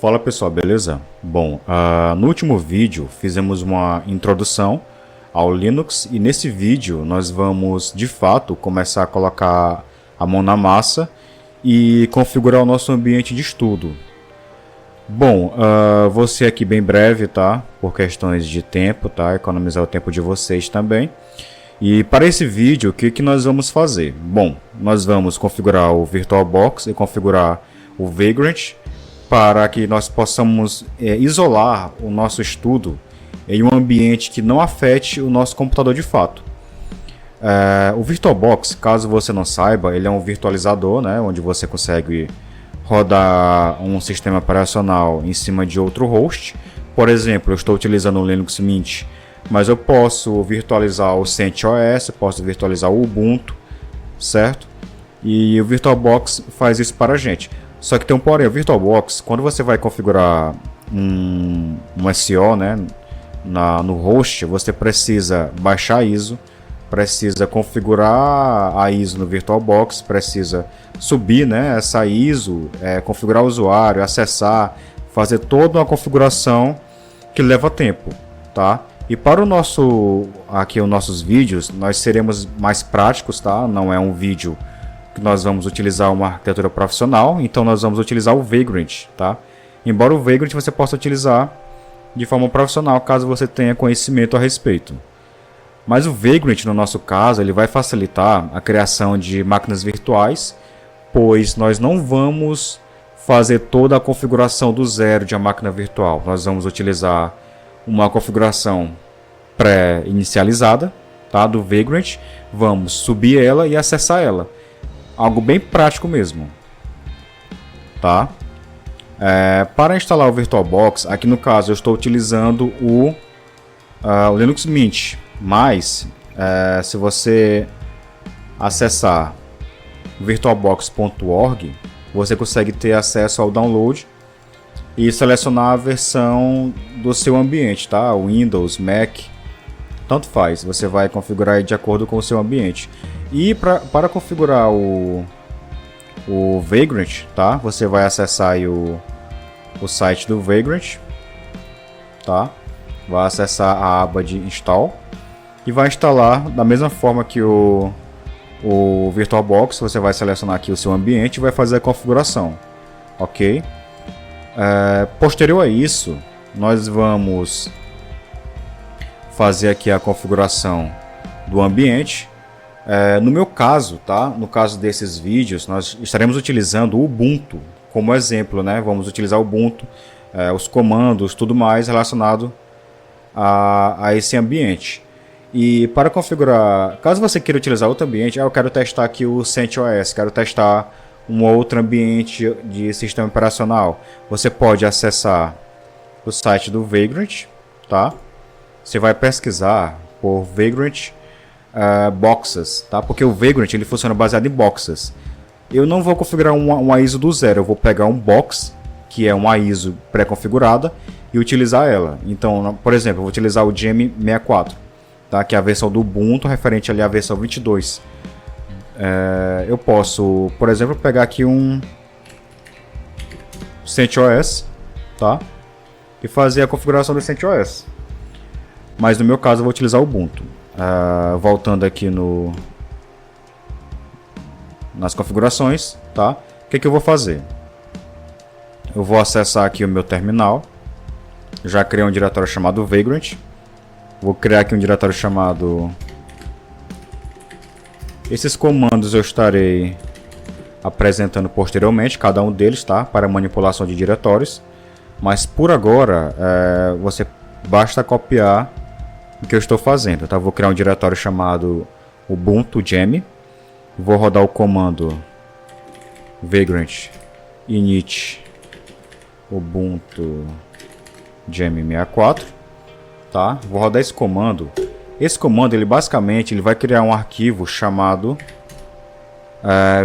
Fala pessoal, beleza? Bom, no último vídeo fizemos uma introdução ao Linux e nesse vídeo nós vamos de fato começar a colocar a mão na massa e configurar o nosso ambiente de estudo. Bom, vou ser aqui bem breve, tá? Por questões de tempo, tá? Economizar o tempo de vocês também. E para esse vídeo, o que nós vamos fazer? Bom, nós vamos configurar o VirtualBox e configurar o Vagrant para que nós possamos isolar o nosso estudo em um ambiente que não afete o nosso computador de fato. O VirtualBox, caso você não saiba, ele é um virtualizador, né, onde você consegue rodar um sistema operacional em cima de outro host. Por exemplo, eu estou utilizando o Linux Mint, mas eu posso virtualizar o CentOS, posso virtualizar o Ubuntu, certo? E o VirtualBox faz isso para a gente. Só que tem um porém, o VirtualBox, quando você vai configurar um SO, né, no host, você precisa baixar a ISO, precisa configurar a ISO no VirtualBox, precisa subir, né, essa ISO, configurar o usuário, acessar, fazer toda uma configuração que leva tempo, tá? E para os nossos vídeos, nós seremos mais práticos, tá? Não é um vídeo que nós vamos utilizar uma arquitetura profissional, então nós vamos utilizar o Vagrant, tá? Embora o Vagrant você possa utilizar de forma profissional, caso você tenha conhecimento a respeito. Mas o Vagrant, no nosso caso, ele vai facilitar a criação de máquinas virtuais, pois nós não vamos fazer toda a configuração do zero de uma máquina virtual. Nós vamos utilizar uma configuração pré-inicializada, tá, do Vagrant, vamos subir ela e acessar ela. Algo bem prático mesmo, tá? Para instalar o VirtualBox, aqui no caso eu estou utilizando o Linux Mint, mas se você acessar virtualbox.org, você consegue ter acesso ao download e selecionar a versão do seu ambiente, tá? Windows, Mac, tanto faz, você vai configurar de acordo com o seu ambiente. E para configurar o Vagrant, tá? Você vai acessar aí o site do Vagrant, tá? Vai acessar a aba de install e vai instalar da mesma forma que o VirtualBox. Você vai selecionar aqui o seu ambiente e vai fazer a configuração, ok? Posterior a isso, nós vamos fazer aqui a configuração do ambiente. No meu caso, tá? No caso desses vídeos, nós estaremos utilizando o Ubuntu como exemplo, né? Vamos utilizar o Ubuntu, os comandos, tudo mais relacionado a esse ambiente. E para configurar, caso você queira utilizar outro ambiente, eu quero testar aqui o CentOS, quero testar um outro ambiente de sistema operacional. Você pode acessar o site do Vagrant, tá? Você vai pesquisar por Vagrant Boxes, tá? Porque o Vagrant ele funciona baseado em boxes. Eu não vou configurar uma ISO do zero, eu vou pegar um box, que é uma ISO pré-configurada, e utilizar ela. Então, por exemplo, eu vou utilizar o Gem 64, tá? Que é a versão do Ubuntu referente ali à versão 22. Eu posso, por exemplo, pegar aqui um CentOS, tá? E fazer a configuração do CentOS. Mas no meu caso eu vou utilizar o Ubuntu. Voltando aqui nas configurações, tá? O que eu vou fazer? Eu vou acessar aqui o meu terminal. Já criei um diretório chamado Vagrant. Vou criar aqui um diretório chamado... Esses comandos eu estarei apresentando posteriormente, cada um deles, tá? Para manipulação de diretórios. Mas por agora, você basta copiar o que eu estou fazendo, tá? Vou criar um diretório chamado Ubuntu Gem. Vou rodar o comando Vagrant init Ubuntu Gem 64, tá? Vou rodar esse comando. Esse comando, ele basicamente vai criar um arquivo chamado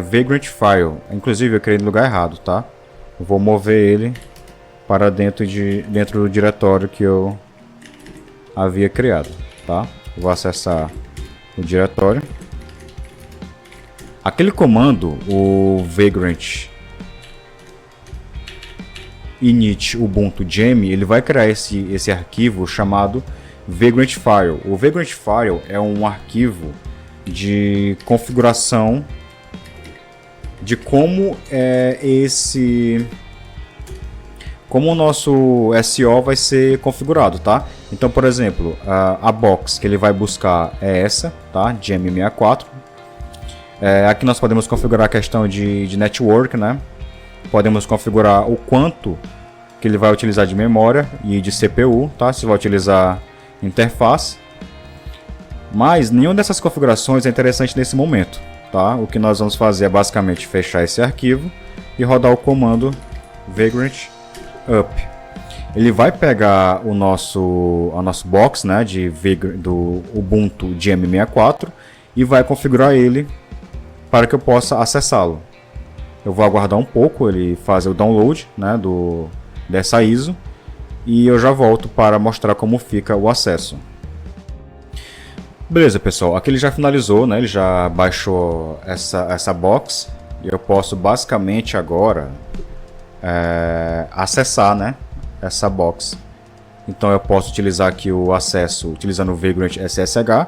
Vagrant File. Inclusive eu criei no lugar errado, tá? Eu vou mover ele para dentro do diretório que eu havia criado, tá? Vou acessar o diretório. Aquele comando, o Vagrant init ubuntu gem, ele vai criar esse arquivo chamado Vagrant File. O Vagrant File é um arquivo de configuração de como como o nosso SO vai ser configurado, tá? Então, por exemplo, a box que ele vai buscar é essa, tá? Gem64. Aqui nós podemos configurar a questão de network, né? Podemos configurar o quanto que ele vai utilizar de memória e de CPU, tá? Se vai utilizar interface. Mas nenhuma dessas configurações é interessante nesse momento, tá? O que nós vamos fazer é basicamente fechar esse arquivo e rodar o comando vagrant up. Ele vai pegar a nosso box, né, do Ubuntu gem64 e vai configurar ele para que eu possa acessá-lo. Eu vou aguardar um pouco ele fazer o download, né, dessa ISO, e eu já volto para mostrar como fica o acesso. Beleza, pessoal, aqui ele já finalizou, né, ele já baixou essa box e eu posso basicamente agora acessar, né, essa box. Então eu posso utilizar aqui o acesso utilizando o Vagrant SSH.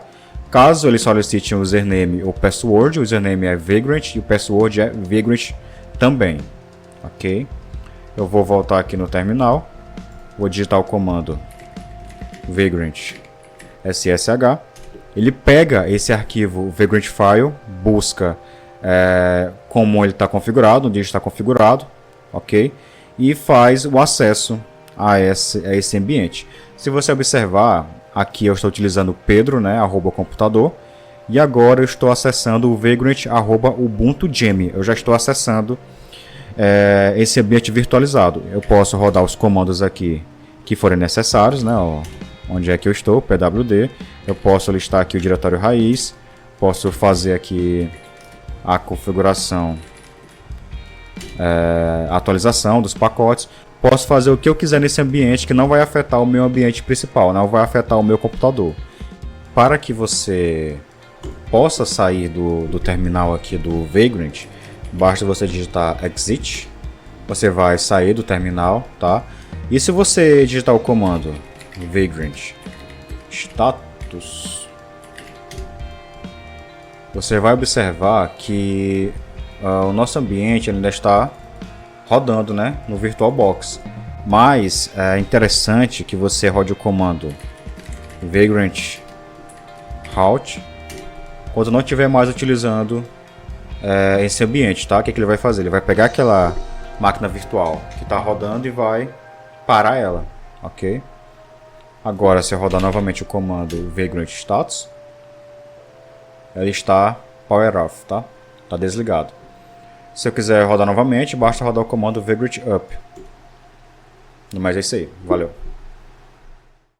Caso ele solicite um username ou password, o username é Vagrant e o password é Vagrant também, ok? Eu vou voltar aqui no terminal, vou digitar o comando Vagrant SSH. Ele pega esse arquivo Vagrant File, busca como ele está configurado, onde está configurado, ok? E faz o acesso a esse ambiente. Se você observar, aqui eu estou utilizando Pedro, né, @computador, e agora eu estou acessando o Vagrant @ubuntu gem. Eu já estou acessando esse ambiente virtualizado. Eu posso rodar os comandos aqui que forem necessários, né, ó, onde é que eu estou, pwd. Eu posso listar aqui o diretório raiz, posso fazer aqui a configuração, atualização dos pacotes. Posso fazer o que eu quiser nesse ambiente que não vai afetar o meu ambiente principal, não vai afetar o meu computador. Para que você possa sair do terminal aqui do Vagrant, basta você digitar exit, você vai sair do terminal, tá? E se você digitar o comando Vagrant status, você vai observar que o nosso ambiente ainda está rodando, né, no VirtualBox. Mas é interessante que você rode o comando Vagrant halt quando não estiver mais utilizando esse ambiente, tá? O que ele vai fazer? Ele vai pegar aquela máquina virtual que está rodando e vai parar ela, ok? Agora, se eu rodar novamente o comando Vagrant status, ele está power off, tá? Está desligado. Se eu quiser rodar novamente, basta rodar o comando Vagrant up. Mas é isso aí, valeu.